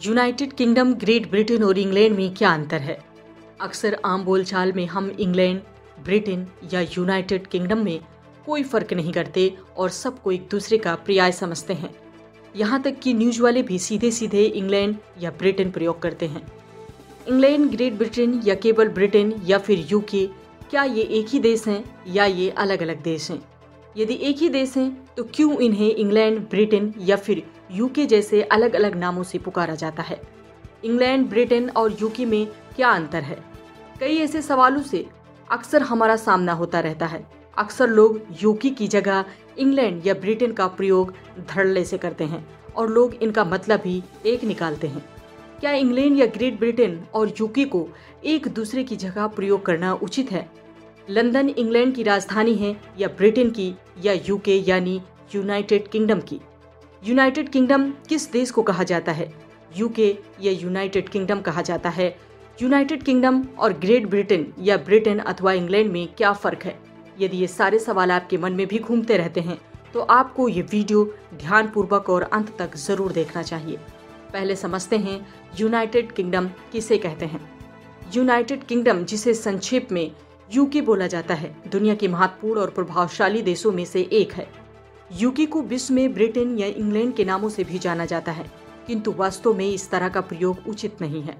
United kingdom, great Britain और England में क्या अंतर है? अक्सर आम बोलचाल में हम इंग्लैंड, ब्रिटेन या यूनाइटेड किंगडम में कोई फर्क नहीं करते और सबको एक दूसरे का पर्याय समझते हैं। यहाँ तक कि न्यूज वाले भी सीधे सीधे इंग्लैंड या ब्रिटेन प्रयोग करते हैं। इंग्लैंड, ग्रेट ब्रिटेन या केवल ब्रिटेन या फिर यूके, क्या ये एक ही देश हैं या ये अलग अलग देश हैं? यदि एक ही देश हैं तो क्यों इन्हें इंग्लैंड, ब्रिटेन या फिर यूके जैसे अलग अलग नामों से पुकारा जाता है? इंग्लैंड, ब्रिटेन और यूके में क्या अंतर है? कई ऐसे सवालों से अक्सर हमारा सामना होता रहता है। अक्सर लोग यूके की जगह इंग्लैंड या ब्रिटेन का प्रयोग धड़ल्ले से करते हैं और लोग इनका मतलब ही एक निकालते हैं। क्या इंग्लैंड या ग्रेट ब्रिटेन और यूके को एक दूसरे की जगह प्रयोग करना उचित है? लंदन इंग्लैंड की राजधानी है या ब्रिटेन की या यूके यानी यूनाइटेड किंगडम की? यूनाइटेड किंगडम किस देश को कहा जाता है? यूके या यूनाइटेड किंगडम कहा जाता है? यूनाइटेड किंगडम और ग्रेट ब्रिटेन या ब्रिटेन अथवा इंग्लैंड में क्या फर्क है? यदि ये सारे सवाल आपके मन में भी घूमते रहते हैं तो आपको ये वीडियो ध्यानपूर्वक और अंत तक जरूर देखना चाहिए। पहले समझते हैं यूनाइटेड किंगडम किसे कहते हैं। यूनाइटेड किंगडम, जिसे संक्षेप में यूके बोला जाता है, दुनिया के महत्वपूर्ण और प्रभावशाली देशों में से एक है। यूके को विश्व में ब्रिटेन या इंग्लैंड के नामों से भी जाना जाता है, किंतु वास्तव में इस तरह का प्रयोग उचित नहीं है।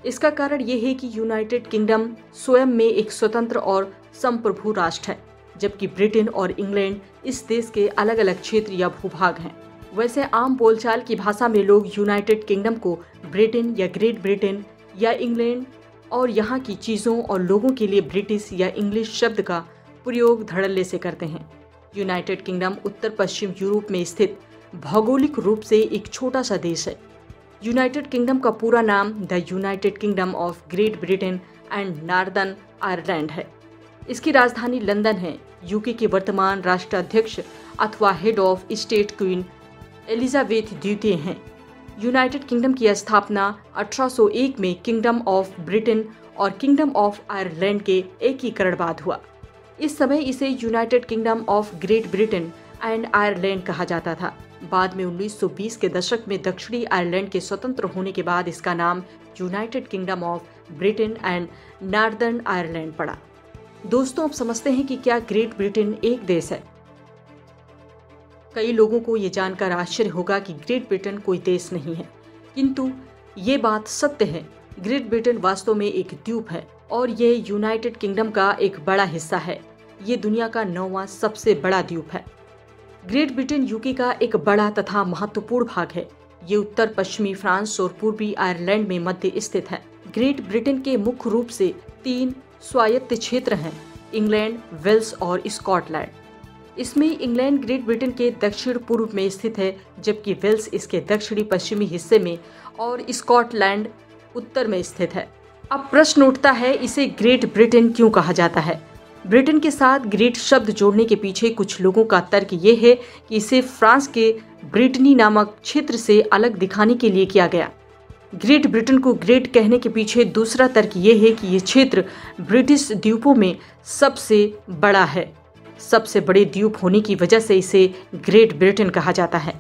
इसका कारण ये है कि यूनाइटेड किंगडम स्वयं में एक स्वतंत्र और संप्रभु राष्ट्र है, जबकि ब्रिटेन और इंग्लैंड इस देश के अलग अलग क्षेत्र या भूभाग हैं। वैसे आम बोलचाल की भाषा में लोग यूनाइटेड किंगडम को ब्रिटेन या ग्रेट ब्रिटेन या इंग्लैंड और यहाँ की चीज़ों और लोगों के लिए ब्रिटिश या इंग्लिश शब्द का प्रयोग धड़ल्ले से करते हैं। यूनाइटेड किंगडम उत्तर पश्चिम यूरोप में स्थित भौगोलिक रूप से एक छोटा सा देश है। यूनाइटेड किंगडम का पूरा नाम the United kingdom of great Britain and northern Ireland है। इसकी राजधानी लंदन है। यूके के वर्तमान राष्ट्राध्यक्ष अथवा head of state queen Elizabeth द्वितीय हैं। यूनाइटेड किंगडम की स्थापना 1801 में किंगडम ऑफ ब्रिटेन और किंगडम ऑफ आयरलैंड के एकीकरण बाद हुआ। इस समय इसे United kingdom of great Britain and Ireland कहा जाता था। बाद में 1920 के दशक में दक्षिणी आयरलैंड के स्वतंत्र होने के बाद इसका नाम United kingdom of Britain and northern Ireland पड़ा। दोस्तों, अब समझते हैं कि क्या ग्रेट ब्रिटेन एक देश है? कई लोगों को ये जानकर आश्चर्य होगा कि ग्रेट ब्रिटेन कोई देश नहीं है, किंतु ये बात सत्य है। ग्रेट ब्रिटेन वास्तव में एक द्वीप है और ये यूनाइटेड किंगडम का एक बड़ा हिस्सा है। ये दुनिया का 9वां सबसे बड़ा द्वीप है। ग्रेट ब्रिटेन यूके का एक बड़ा तथा महत्वपूर्ण भाग है। ये उत्तर पश्चिमी फ्रांस और पूर्वी आयरलैंड में मध्य स्थित है। ग्रेट ब्रिटेन के मुख्य रूप से 3 स्वायत्त क्षेत्र हैं: इंग्लैंड, वेल्स और स्कॉटलैंड। इसमें इंग्लैंड ग्रेट ब्रिटेन के दक्षिण पूर्व में स्थित है, जबकि वेल्स इसके दक्षिणी पश्चिमी हिस्से में और स्कॉटलैंड उत्तर में स्थित है। अब प्रश्न उठता है, इसे ग्रेट ब्रिटेन क्यों कहा जाता है? ब्रिटेन के साथ ग्रेट शब्द जोड़ने के पीछे कुछ लोगों का तर्क ये है कि इसे फ्रांस के ब्रिटनी नामक क्षेत्र से अलग दिखाने के लिए किया गया। ग्रेट ब्रिटेन को ग्रेट कहने के पीछे दूसरा तर्क ये है कि ये क्षेत्र ब्रिटिश द्वीपों में सबसे बड़ा है। सबसे बड़े द्वीप होने की वजह से इसे ग्रेट ब्रिटेन कहा जाता है।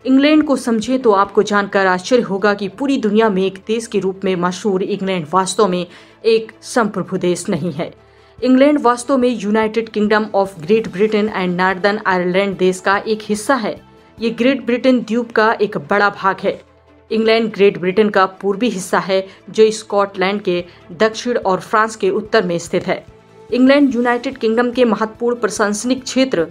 इंग्लैंड को समझे तो आपको जानकर आश्चर्य होगा कि पूरी दुनिया में एक देश के रूप में मशहूर इंग्लैंड वास्तव में एक संप्रभु देश नहीं है। इंग्लैंड वास्तव में United kingdom of great Britain and northern Ireland देश का एक हिस्सा है। ये ग्रेट ब्रिटेन द्वीप का एक बड़ा भाग है। इंग्लैंड ग्रेट ब्रिटेन का पूर्वी हिस्सा है जो स्कॉटलैंड के दक्षिण और फ्रांस के उत्तर में स्थित है। इंग्लैंड यूनाइटेड किंगडम के महत्वपूर्ण प्रशासनिक क्षेत्र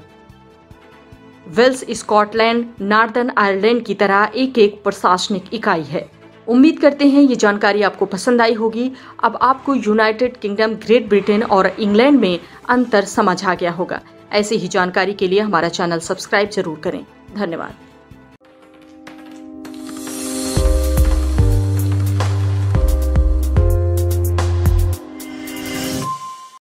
वेल्स, स्कॉटलैंड, नॉर्दर्न आयरलैंड की तरह एक प्रशासनिक इकाई है। उम्मीद करते हैं ये जानकारी आपको पसंद आई होगी। अब आपको यूनाइटेड किंगडम, ग्रेट ब्रिटेन और इंग्लैंड में अंतर समझ आ गया होगा। ऐसी ही जानकारी के लिए हमारा चैनल सब्सक्राइब जरूर करें। धन्यवाद।